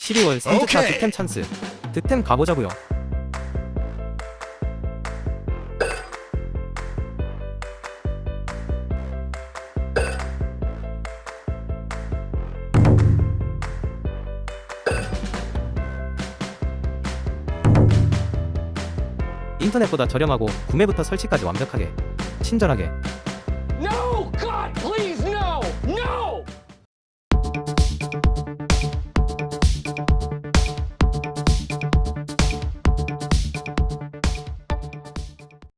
12월 3주차 오케이. 득템 찬스. 득템 가보자고요. 인터넷보다 저렴하고 구매부터 설치까지 완벽하게 친절하게